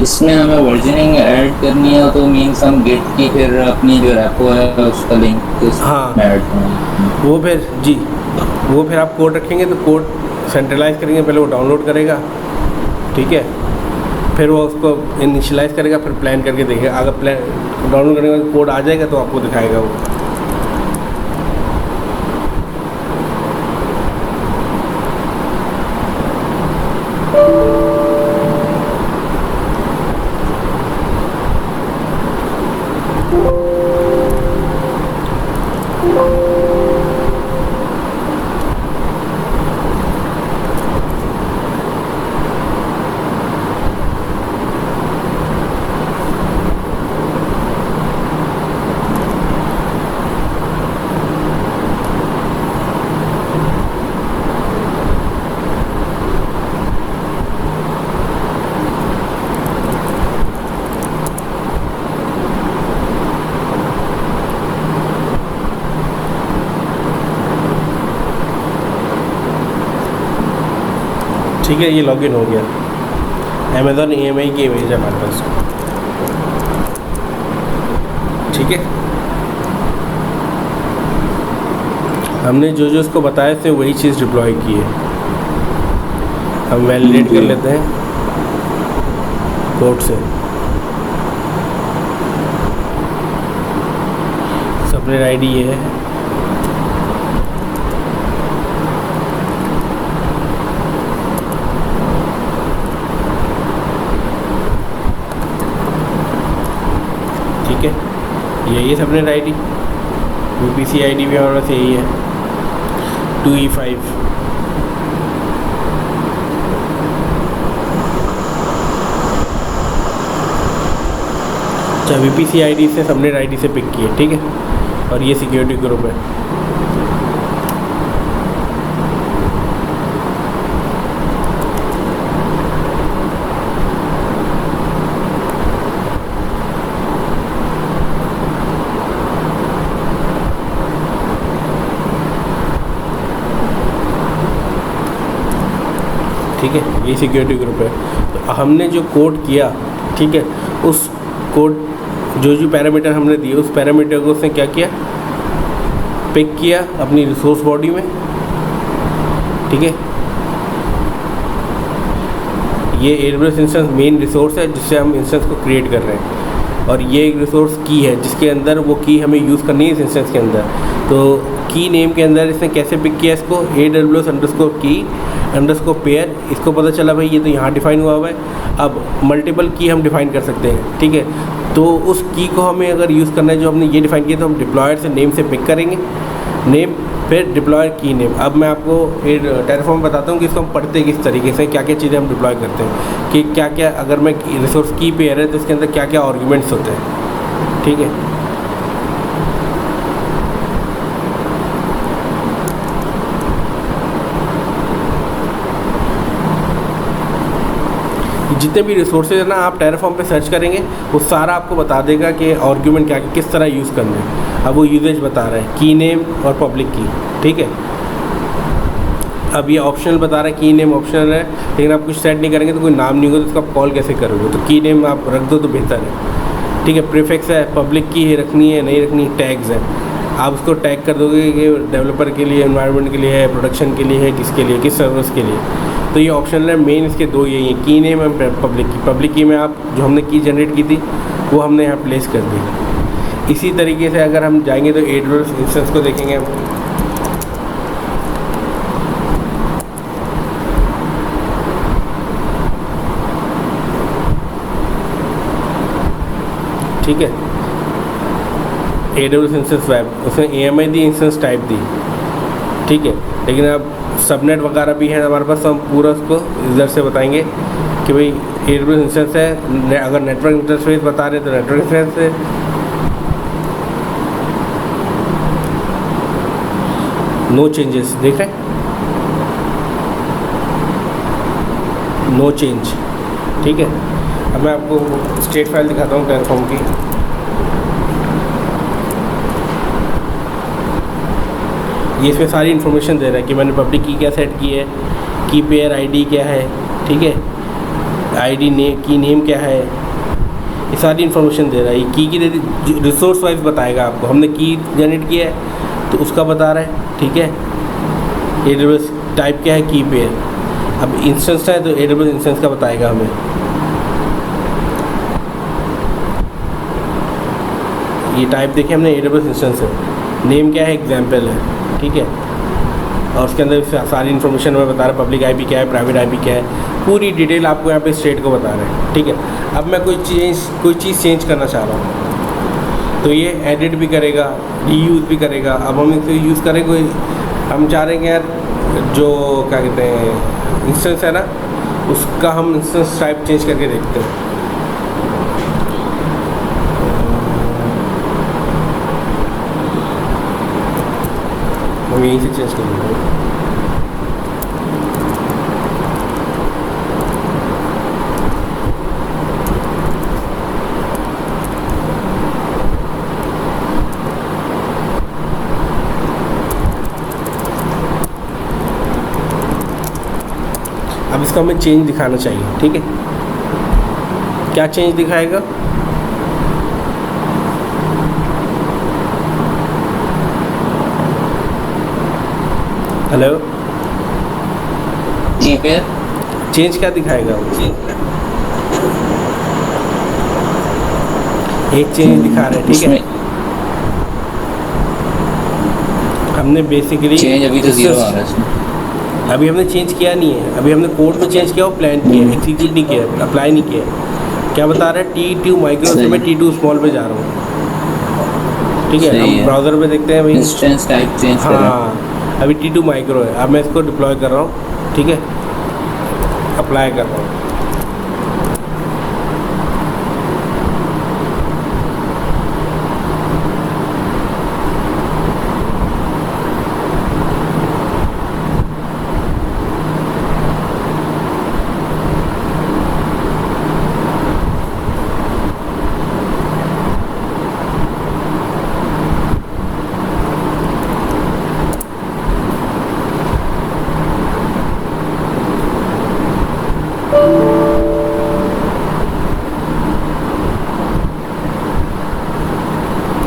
इसमें हमें वर्जनिंग ऐड करनी है तो मीन्स हम गेट की फिर अपनी जो रेपो है उसका लिंक हाँ, ऐड करेंगे। वो फिर जी, वो फिर आप कोड रखेंगे तो कोड सेंट्रलाइज करेंगे, पहले वो डाउनलोड करेगा। ठीक है, फिर वो उसको इनिशियलाइज करेगा, फिर प्लान करके देखेगा। अगर प्लान डाउनलोड करने के बाद कोड आ जाएगा तो आपको दिखाएगा वो। ठीक है, ये लॉगिन हो गया। अमेज़ॉन EMI की इमेज है हमारे पास। ठीक है, हमने जो जो उसको बताया थे वही चीज़ डिप्लॉय की है। हम वैलिडेट कर लेते हैं कोड से। सबनेट आईडी ये है, ठीक है, यही है सबनेट आईडी। वीपीसी आईडी भी हमारे पास यही है 2E5। अच्छा, वीपीसी आईडी से सबनेट आईडी से पिक किए, ठीक है, और ये सिक्योरिटी ग्रुप है। ठीक है, ये सिक्योरिटी ग्रुप है। तो हमने जो कोड किया, ठीक है, उस कोड जो पैरामीटर हमने दिए उस पैरामीटर को उसने क्या किया, पिक किया अपनी रिसोर्स बॉडी में, ठीक है। ये AWS इंस्टेंस मेन रिसोर्स है जिससे हम इंस्टेंस को क्रिएट कर रहे हैं, और ये एक रिसोर्स की है जिसके अंदर वो की हमें यूज़ करनी है इस इंस्टेंस के अंदर। तो की नेम के अंदर इसने कैसे पिक किया इसको, AWS_key_pair। इसको पता चला भाई ये तो यहाँ डिफ़ाइन हुआ है। अब मल्टीपल की हम डिफ़ाइन कर सकते हैं, ठीक है। तो उस की को हमें अगर यूज़ करना है जो हमने ये डिफ़ाइन किया, तो हम डिप्लॉयर से नेम से पिक करेंगे नेम, फिर डिप्लॉयर की नेम। अब मैं आपको टेराफॉर्म बताता हूँ कि इसको हम पढ़ते किस तरीके से, क्या क्या चीज़ें हम डिप्लॉय करते हैं, कि क्या क्या अगर मैं रिसोर्स की पेयर है तो इसके अंदर क्या क्या आर्ग्यूमेंट्स होते हैं, ठीक है। जितने भी रिसोर्सेज है ना, आप टेराफॉर्म पे सर्च करेंगे वो सारा आपको बता देगा कि आर्ग्यूमेंट क्या किस तरह यूज़ करना है। अब वो यूजेज बता रहा है की नेम और पब्लिक की, ठीक है। अब ये ऑप्शनल बता रहा है, की नेम ऑप्शनल है, लेकिन आप कुछ सेट नहीं करेंगे तो कोई नाम नहीं होगा तो उसका आप कॉल कैसे करोगे, तो की नेम आप रख दो तो बेहतर है, ठीक है। प्रीफिक्स है, पब्लिक की है रखनी है नहीं रखनी, टैग्स है, आप उसको टैग कर दोगे कि डेवलपर के लिए, एनवायरनमेंट के लिए है, प्रोडक्शन के लिए है, किसके लिए, किस सर्वर्स के लिए। तो ये ऑप्शनल है। मेन इसके दो यही हैं, की नेम और पब्लिक की। पब्लिक की में आप जो हमने की जनरेट की थी वो हमने यहाँ प्लेस कर दी। इसी तरीके से अगर हम जाएंगे तो AWS इंस्टेंस को देखेंगे हम, ठीक है। AWS इंस्टेंस वेब, उसमें AMI दी, इंस्टेंस टाइप दी, ठीक है। लेकिन अब सबनेट वगैरह भी है हमारे पास, तो हम पूरा उसको इधर से बताएंगे कि भाई AWS इंस्टेंस है। अगर नेटवर्क इंटरफेस बता रहे तो नेटवर्क इंस्टेंस है, नो चेंजेस, देख रहे हैं, नो चेंज, ठीक है। अब मैं आपको स्टेट फाइल दिखाता हूँ टेराफॉर्म की। ये इसमें सारी इन्फॉर्मेशन दे रहा है कि मैंने पब्लिक की क्या सेट की है, की पेयर आईडी क्या है, ठीक है, आईडी नेम, की नेम क्या है, ये सारी इन्फॉर्मेशन दे रहा है। ये की दे दी, रिसोर्स वाइज बताएगा आपको, हमने की जनरेट किया है तो उसका बता रहा है, ठीक है। AWS टाइप क्या है, की पेयर। अब इंस्टेंस है तो AWS इंस्टेंस का बताएगा हमें। ये टाइप देखिए हमने AWS इंस्टेंस है, नेम क्या है, एग्जाम्पल है, ठीक है। और उसके अंदर सारी इन्फॉर्मेशन हमें बता रहा है, पब्लिक IP क्या है, प्राइवेट IP क्या है, पूरी डिटेल आपको यहाँ पे स्टेट को बता रहे हैं, ठीक है। अब मैं कोई चीज़ चेंज करना चाह रहा हूँ तो ये एडिट भी करेगा, रीयूज़ भी करेगा। अब हम इसे यूज़ करें, कोई हम चाह रहे हैं यार जो क्या कहते हैं इंस्टेंस है ना, उसका हम इंस्टेंस टाइप चेंज करके देखते हैं। हम यहीं से चेंज कर लेते हैं। अब इसको हमें चेंज दिखाना चाहिए, ठीक है। क्या चेंज दिखाएगा, हेलो, जी फिर चेंज क्या दिखाएगा वो? एक चेंज दिखा रहा है, ठीक है। इसमें हमने बेसिकली चेंज अभी तो 0 आ रहा है इसमें। अभी हमने चेंज किया नहीं है, अभी हमने कोड में चेंज किया, वो प्लान किया, एग्जीक्यूट नहीं किया, अप्लाई नहीं किया। क्या बता रहा है, T2 माइक्रो से मैं T2 स्मॉल पे जा रहा हूँ, ठीक है। सही हम है। ब्राउज़र में देखते हैं भाई, इंस्टेंस टाइप चेंज कर रहा है। हाँ अभी T2 माइक्रो है, अब मैं इसको डिप्लॉय कर रहा हूँ, ठीक है, अप्लाई कर रहा हूँ।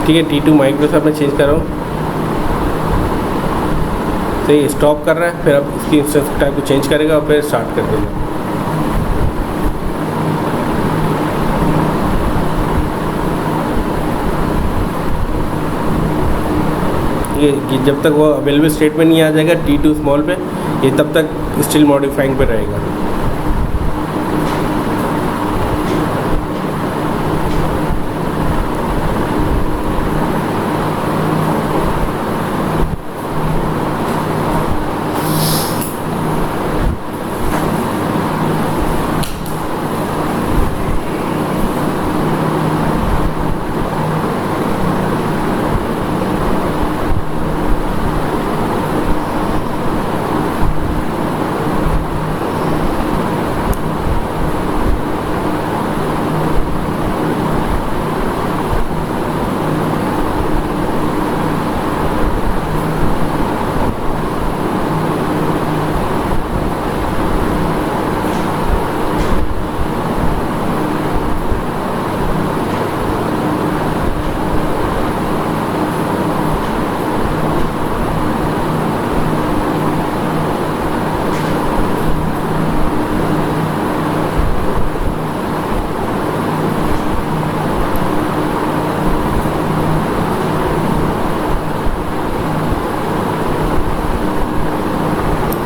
ठीक है, T2 माइक्रो से मैं चेंज कर रहा हूँ, सही स्टॉप कर रहा है, फिर अब इसकी इंस्टेंस टाइप को चेंज करेगा और फिर स्टार्ट कर देगा। ये जब तक वो अवेलेबल स्टेट में नहीं आ जाएगा T2 स्मॉल पे, ये तब तक स्टिल मॉडिफाइंग पे रहेगा।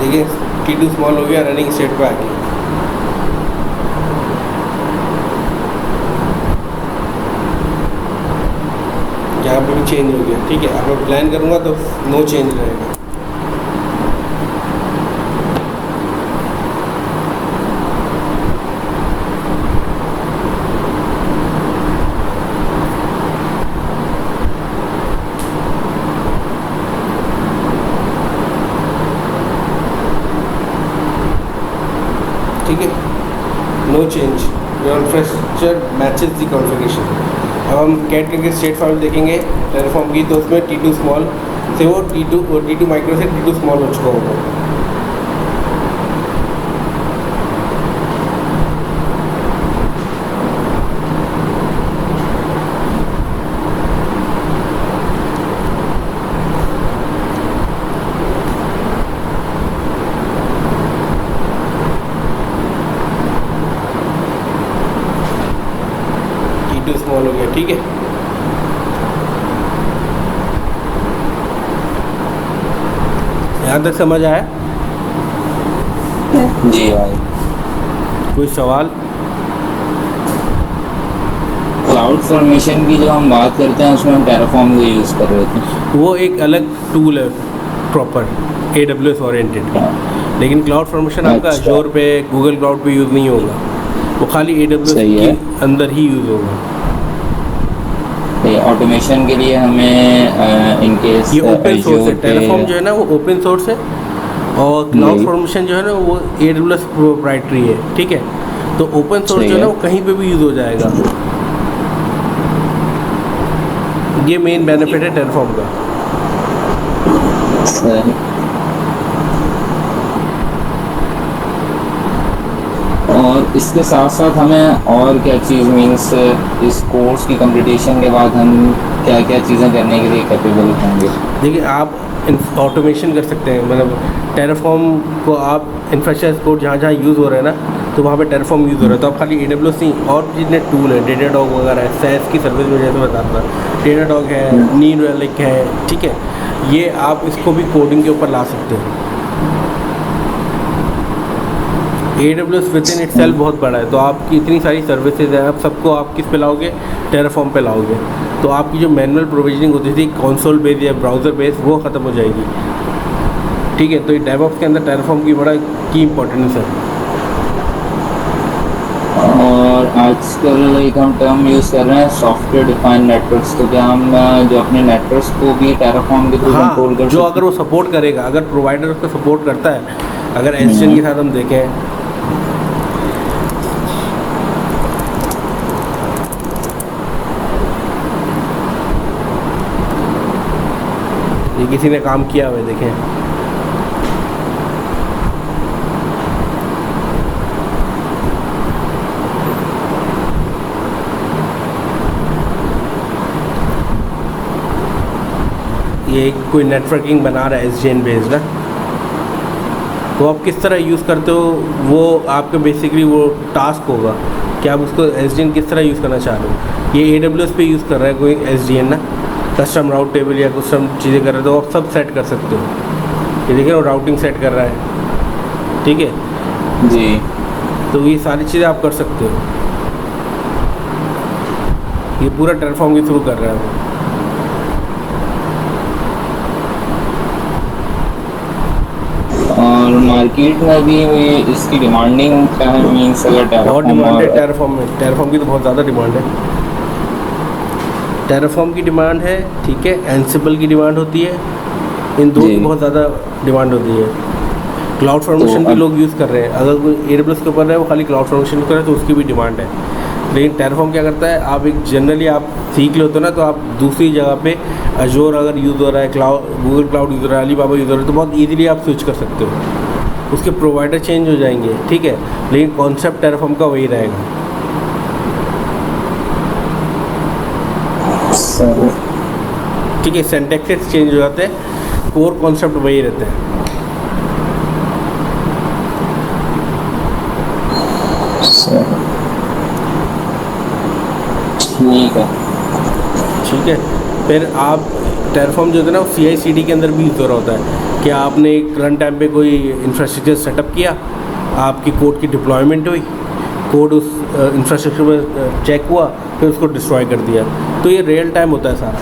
देखिए T2 स्मॉल हो गया, रनिंग स्टेट पे आ गया। यहाँ पे भी चेंज हो गया, ठीक है। अब मैं प्लान करूँगा तो नो चेंज रहेगा। ठीक है, no change, your infrastructure matches the configuration. अब हम कैट करके स्टेट फाइल देखेंगे टेराफॉर्म की, तो उसमें T2 स्मॉल से वो T2 माइक्रो से T2 स्मॉल हो चुका होगा। T2 स्मॉल हो गया, ठीक है। यहाँ तक समझ आया? जी भाई। कोई सवाल? क्लाउड फॉर्मेशन की जो हम बात करते हैं उसमें हम टेराफॉर्म को यूज़ कर रहे थे। वो एक अलग टूल है प्रॉपर AWS ओरिएंटेड, लेकिन क्लाउड फॉर्मेशन आपका अच्छा। Azure पे, गूगल क्लाउड पे यूज़ नहीं होगा, वो खाली AWS सही के है। अंदर ही यूज़ होगा। ऑटोमेशन के लिए हमें इन केस ये ओपन सोर्स है, टेराफॉर्म जो है ना वो ओपन सोर्स है, और क्लाउड जी। फॉर्मेशन जो है ना वो AWS प्रोप्राइटरी है, ठीक है। तो ओपन सोर्स सही जो है ना है। वो कहीं पे भी यूज़ हो जाएगा। ये मेन बेनिफिट है टेराफॉर्म का। सही। और इसके साथ साथ हमें और क्या चीज़ मीन्स इस कोर्स की कंप्लीटेशन के बाद हम क्या क्या चीज़ें करने के लिए कैपेबल होंगे? देखिए आप ऑटोमेशन कर सकते हैं, मतलब टेराफॉर्म को आप इंफ्रास्ट्रक्चर कोड जहाँ जहाँ यूज़ हो रहा है ना, तो वहाँ पे टेराफॉर्म यूज़ हो रहा है, तो आप खाली AWS नहीं और जितने टूल हैं, डेटाडॉग वगैरह है, सैस की सर्विस में जैसे बताता था, डेटाडॉग है, न्यू relic है, ठीक है, ये आप इसको भी कोडिंग के ऊपर ला सकते हो। AWS विद इन इटसेल्फ बहुत बड़ा है, तो आपकी इतनी सारी सर्विसेज हैं, आप सबको आप किस पे लाओगे, टेराफॉर्म पे लाओगे, तो आपकी जो मैनुअल प्रोविजनिंग होती थी कंसोल बेस या ब्राउज़र बेस, वो ख़त्म हो जाएगी, ठीक है। तो ये डेवऑप्स के अंदर टेराफॉर्म की बड़ा की इंपॉर्टेंस है। और आजकल एक हम टर्म यूज़ कर रहे हैं सॉफ्टवेयर डिफाइंड नेटवर्क्स, तो क्या हम जो अपने नेटवर्क्स को भी टेराफॉर्म के थ्रू कंट्रोल कर जो सकते अगर वो सपोर्ट करेगा, अगर प्रोवाइडर उसको सपोर्ट करता है, अगर एसडीएन के साथ हम देखें, ये किसी ने काम किया हुआ है, देखें, ये कोई नेटवर्किंग बना रहा है एसडीएन बेस्ड ना, तो आप किस तरह यूज़ करते हो, वो आपका बेसिकली वो टास्क होगा कि आप उसको एसडीएन किस तरह यूज़ करना चाह रहे हो। ये AWS पे यूज़ कर रहा है कोई एसडीएन ना, कस्टम राउट टेबल या कस्टम चीज़ें कर रहे हो, तो आप सब सेट कर सकते हो। ये देखिए वो राउटिंग सेट कर रहा है, ठीक है जी। तो ये सारी चीज़ें आप कर सकते हो, ये पूरा टेराफॉर्म के थ्रू कर रहा है वो। और मार्केट में भी इसकी डिमांडिंग क्या है, मीन्स अगर बहुत टेराफॉर्म डिमांड है और टेराफॉर्म में, टेराफॉर्म की तो बहुत ज़्यादा डिमांड है, टेराफॉर्म की डिमांड है, ठीक है, एंसिबल की डिमांड होती है, इन दो जी। की बहुत ज़्यादा डिमांड होती है। क्लाउड फॉर्मेशन भी अब- लोग यूज़ कर रहे हैं, अगर कोई AWS के ऊपर है वो खाली क्लाउड फॉर्मेशन कर रहे हैं तो उसकी भी डिमांड है। लेकिन टेराफॉर्म क्या करता है, आप एक जनरली आप सीख लेते हो ना, तो आप दूसरी जगह पे अजोर अगर यूज़ हो रहा है, गूगल क्लाउड यूज़ हो रहा है, अलीबाबा यूज़ हो रहा है, तो बहुत ईजीली आप स्विच कर सकते हो, उसके प्रोवाइडर चेंज हो जाएंगे, ठीक है, लेकिन कॉन्सेप्ट टेराफॉर्म का वही रहेगा। ठीक है, सिंटैक्सेस चेंज हो जाते हैं, कोर कॉन्सेप्ट वही रहते हैं। ठीक है। ठीक है, फिर आप टेराफॉर्म जो होता है ना, वो CI/CD के अंदर भी यूज़ हो रहा होता है कि आपने एक रन टाइम पे कोई इंफ्रास्ट्रक्चर सेटअप किया, आपकी कोड की डिप्लॉयमेंट हुई, कोड उस इंफ्रास्ट्रक्चर में चेक हुआ, फिर उसको डिस्ट्रॉय कर दिया, तो ये रियल टाइम होता है सारा।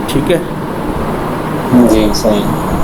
ठीक है, जी सही।